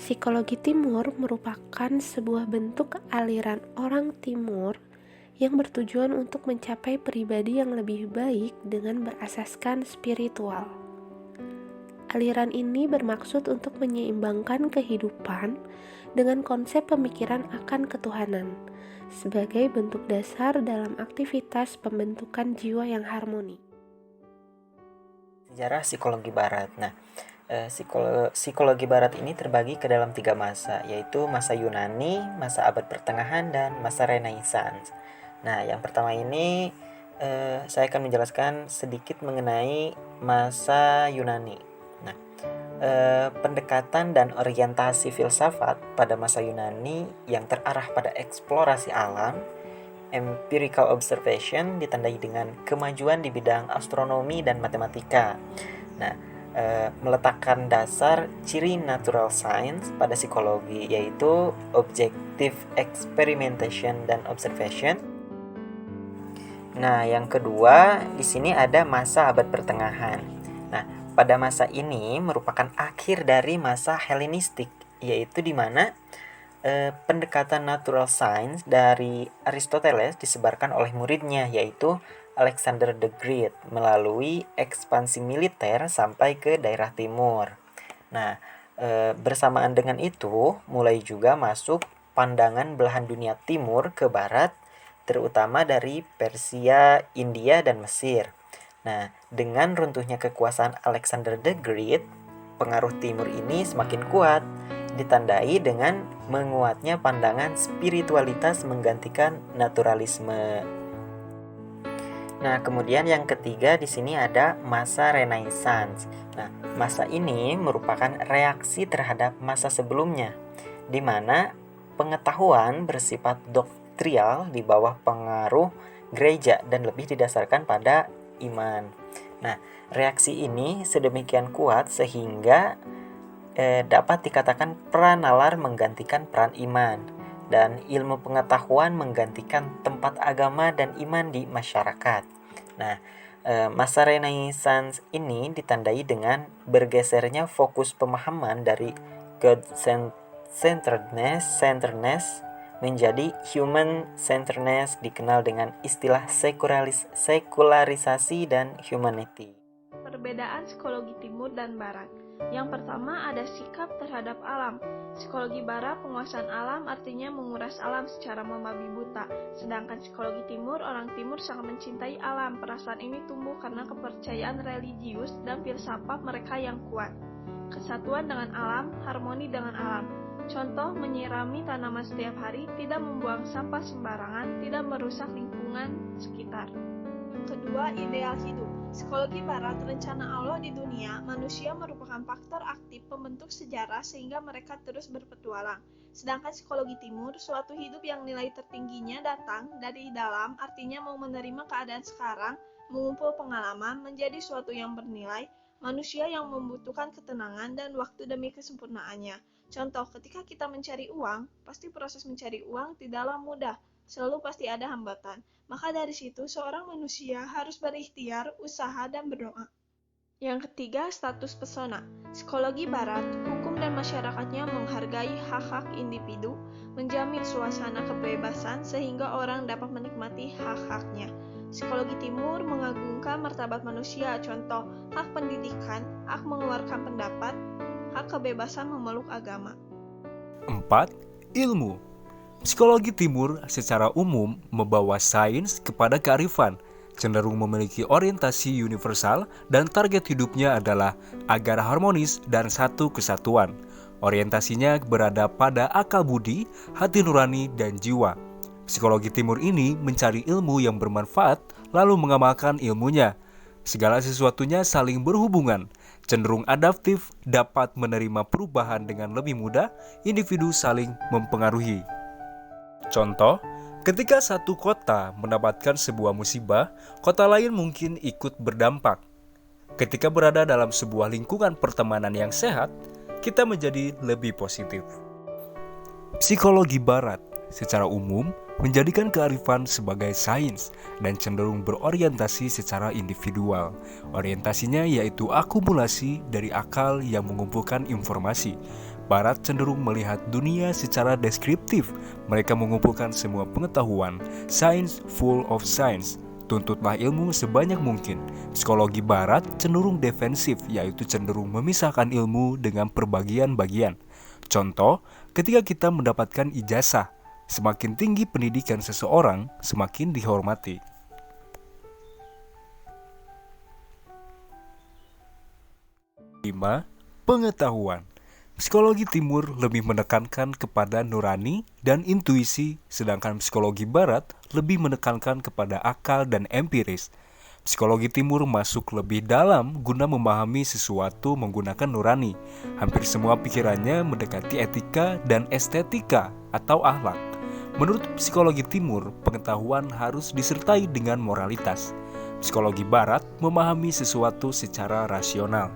Psikologi Timur merupakan sebuah bentuk aliran orang Timur yang bertujuan untuk mencapai pribadi yang lebih baik dengan berasaskan spiritual. Aliran ini bermaksud untuk menyeimbangkan kehidupan dengan konsep pemikiran akan ketuhanan sebagai bentuk dasar dalam aktivitas pembentukan jiwa yang harmoni. Sejarah psikologi barat. Psikologi barat ini terbagi ke dalam 3 masa, yaitu masa Yunani, masa abad pertengahan, dan masa Renaissance. Nah, yang pertama ini saya akan menjelaskan sedikit mengenai masa Yunani. Nah, pendekatan dan orientasi filsafat pada masa Yunani yang terarah pada eksplorasi alam, empirical observation, ditandai dengan kemajuan di bidang astronomi dan matematika. Nah, meletakkan dasar ciri natural science pada psikologi, yaitu objective experimentation dan observation. Nah, yang kedua di sini ada masa abad pertengahan. Nah, pada masa ini merupakan akhir dari masa Helenistik, yaitu di mana pendekatan natural science dari Aristoteles disebarkan oleh muridnya, yaitu Alexander the Great, melalui ekspansi militer sampai ke daerah timur. Nah, bersamaan dengan itu mulai juga masuk pandangan belahan dunia timur ke barat, terutama dari Persia, India, dan Mesir. Nah, dengan runtuhnya kekuasaan Alexander the Great, pengaruh timur ini semakin kuat, ditandai dengan menguatnya pandangan spiritualitas menggantikan naturalisme. Nah, kemudian yang ketiga di sini ada masa Renaissance. Nah, masa ini merupakan reaksi terhadap masa sebelumnya, di mana pengetahuan bersifat doktrial di bawah pengaruh gereja dan lebih didasarkan pada iman. Nah, reaksi ini sedemikian kuat sehingga dapat dikatakan peran nalar menggantikan peran iman, dan ilmu pengetahuan menggantikan tempat agama dan iman di masyarakat. Nah, masa Renaissance ini ditandai dengan bergesernya fokus pemahaman dari God-centeredness menjadi human-centeredness, dikenal dengan istilah sekularisasi dan humanity. Perbedaan psikologi timur dan barat. Yang pertama ada sikap terhadap alam. Psikologi barat penguasaan alam artinya menguras alam secara membabi buta. Sedangkan psikologi timur, orang timur sangat mencintai alam. Perasaan ini tumbuh karena kepercayaan religius dan filsafat mereka yang kuat. Kesatuan dengan alam, harmoni dengan alam. Contoh, menyirami tanaman setiap hari, tidak membuang sampah sembarangan, tidak merusak lingkungan sekitar. Kedua, ideal hidup. Psikologi barat, rencana Allah di dunia, manusia merupakan faktor aktif pembentuk sejarah sehingga mereka terus berpetualang. Sedangkan psikologi timur, suatu hidup yang nilai tertingginya datang dari dalam, artinya mau menerima keadaan sekarang, mengumpul pengalaman, menjadi suatu yang bernilai, manusia yang membutuhkan ketenangan dan waktu demi kesempurnaannya. Contoh, ketika kita mencari uang, pasti proses mencari uang tidaklah mudah, selalu pasti ada hambatan. Maka dari situ, seorang manusia harus berikhtiar, usaha, dan berdoa. Yang ketiga, status pesona. Psikologi barat, hukum dan masyarakatnya menghargai hak-hak individu, menjamin suasana kebebasan sehingga orang dapat menikmati hak-haknya. Psikologi timur mengagungkan martabat manusia, contoh, hak pendidikan, hak mengeluarkan pendapat, hak kebebasan memeluk agama. 4. Ilmu. Psikologi timur secara umum membawa sains kepada kearifan, cenderung memiliki orientasi universal dan target hidupnya adalah agar harmonis dan satu kesatuan. Orientasinya berada pada akal budi, hati nurani, dan jiwa. Psikologi timur ini mencari ilmu yang bermanfaat lalu mengamalkan ilmunya. Segala sesuatunya saling berhubungan, cenderung adaptif, dapat menerima perubahan dengan lebih mudah, individu saling mempengaruhi. Contoh, ketika satu kota mendapatkan sebuah musibah, kota lain mungkin ikut berdampak. Ketika berada dalam sebuah lingkungan pertemanan yang sehat, kita menjadi lebih positif. Psikologi barat secara umum menjadikan kearifan sebagai sains dan cenderung berorientasi secara individual. Orientasinya yaitu akumulasi dari akal yang mengumpulkan informasi. Barat cenderung melihat dunia secara deskriptif. Mereka mengumpulkan semua pengetahuan, science full of science. Tuntutlah ilmu sebanyak mungkin. Psikologi Barat cenderung defensif, yaitu cenderung memisahkan ilmu dengan perbagian-bagian. Contoh, ketika kita mendapatkan ijazah, semakin tinggi pendidikan seseorang, semakin dihormati. 5. Pengetahuan. Psikologi Timur lebih menekankan kepada nurani dan intuisi, sedangkan psikologi Barat lebih menekankan kepada akal dan empiris. Psikologi Timur masuk lebih dalam guna memahami sesuatu menggunakan nurani. Hampir semua pikirannya mendekati etika dan estetika atau akhlak. Menurut psikologi Timur, pengetahuan harus disertai dengan moralitas. Psikologi Barat memahami sesuatu secara rasional.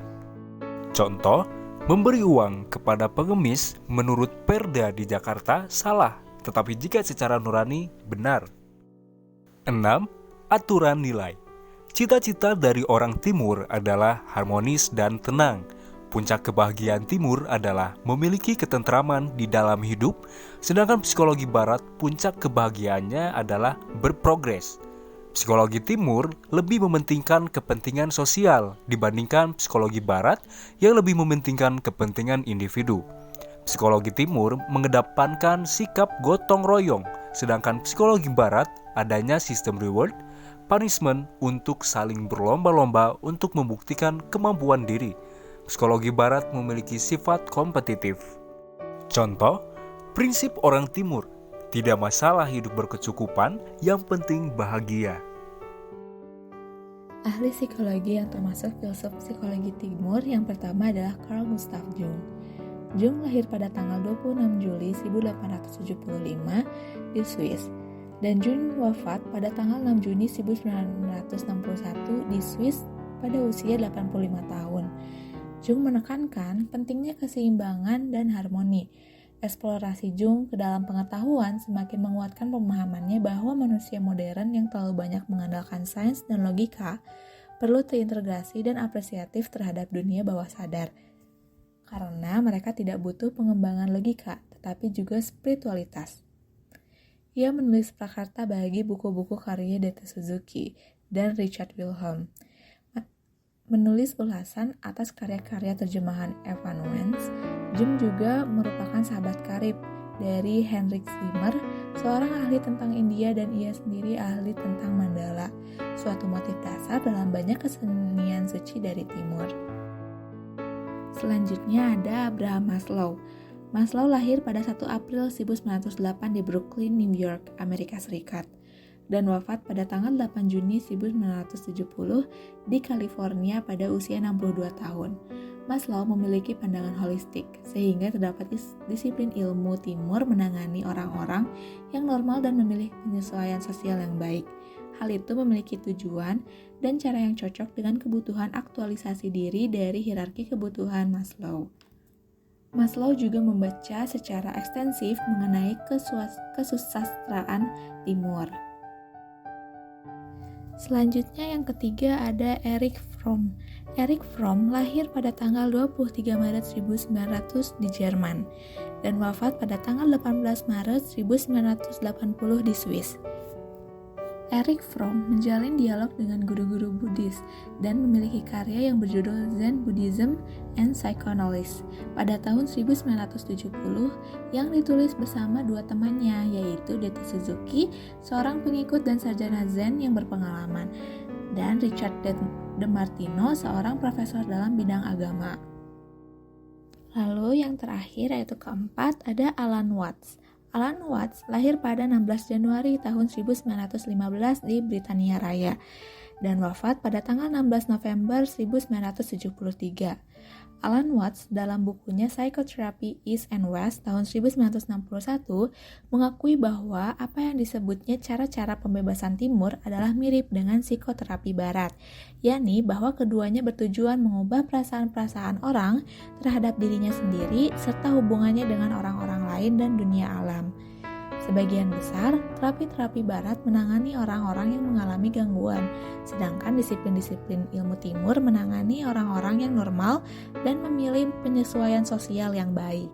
Contoh, memberi uang kepada pengemis menurut Perda di Jakarta salah, tetapi jika secara nurani benar. 6. Aturan nilai. Cita-cita dari orang Timur adalah harmonis dan tenang. Puncak kebahagiaan Timur adalah memiliki ketentraman di dalam hidup, sedangkan psikologi Barat puncak kebahagiaannya adalah berprogres. Psikologi Timur lebih mementingkan kepentingan sosial dibandingkan psikologi Barat yang lebih mementingkan kepentingan individu. Psikologi Timur mengedepankan sikap gotong royong, sedangkan psikologi Barat adanya sistem reward, punishment untuk saling berlomba-lomba untuk membuktikan kemampuan diri. Psikologi Barat memiliki sifat kompetitif. Contoh, prinsip orang Timur, tidak masalah hidup berkecukupan, yang penting bahagia. Ahli psikologi yang termasuk filsuf psikologi Timur yang pertama adalah Carl Gustav Jung. Jung lahir pada tanggal 26 Juli 1875 di Swiss, dan Jung wafat pada tanggal 6 Juni 1961 di Swiss pada usia 85 tahun. Jung menekankan pentingnya keseimbangan dan harmoni. Eksplorasi Jung ke dalam pengetahuan semakin menguatkan pemahamannya bahwa manusia modern yang terlalu banyak mengandalkan sains dan logika perlu terintegrasi dan apresiatif terhadap dunia bawah sadar. Karena mereka tidak butuh pengembangan logika, tetapi juga spiritualitas. Ia menulis prakarta bagi buku-buku karya Date Suzuki dan Richard Wilhelm. Menulis ulasan atas karya-karya terjemahan Evan Wentz. Jung juga merupakan sahabat karib dari Heinrich Zimmer, seorang ahli tentang India, dan ia sendiri ahli tentang mandala, suatu motif dasar dalam banyak kesenian suci dari Timur. Selanjutnya ada Abraham Maslow. Maslow lahir pada 1 April 1908 di Brooklyn, New York, Amerika Serikat, dan wafat pada tanggal 8 Juni 1970 di California pada usia 62 tahun. Maslow memiliki pandangan holistik, sehingga terdapat disiplin ilmu Timur menangani orang-orang yang normal dan memilih penyesuaian sosial yang baik. Hal itu memiliki tujuan dan cara yang cocok dengan kebutuhan aktualisasi diri dari hierarki kebutuhan Maslow. Maslow juga membaca secara ekstensif mengenai kesusastraan Timur. Selanjutnya yang ketiga ada Erich Fromm. Erich Fromm lahir pada tanggal 23 Maret 1900 di Jerman dan wafat pada tanggal 18 Maret 1980 di Swiss. Erich Fromm menjalin dialog dengan guru-guru Buddhis dan memiliki karya yang berjudul Zen Buddhism and Psychoanalysis pada tahun 1970 yang ditulis bersama dua temannya, yaitu Date Suzuki, seorang pengikut dan sarjana Zen yang berpengalaman, dan Richard De Martino, seorang profesor dalam bidang agama. Lalu yang terakhir yaitu keempat ada Alan Watts. Alan Watts lahir pada 16 Januari tahun 1915 di Britania Raya dan wafat pada tanggal 16 November 1973. Alan Watts dalam bukunya Psychotherapy East and West tahun 1961 mengakui bahwa apa yang disebutnya cara-cara pembebasan Timur adalah mirip dengan psikoterapi Barat, yakni bahwa keduanya bertujuan mengubah perasaan-perasaan orang terhadap dirinya sendiri serta hubungannya dengan orang-orang lain dan dunia alam. Sebagian besar, terapi-terapi Barat menangani orang-orang yang mengalami gangguan, sedangkan disiplin-disiplin ilmu Timur menangani orang-orang yang normal dan memilih penyesuaian sosial yang baik.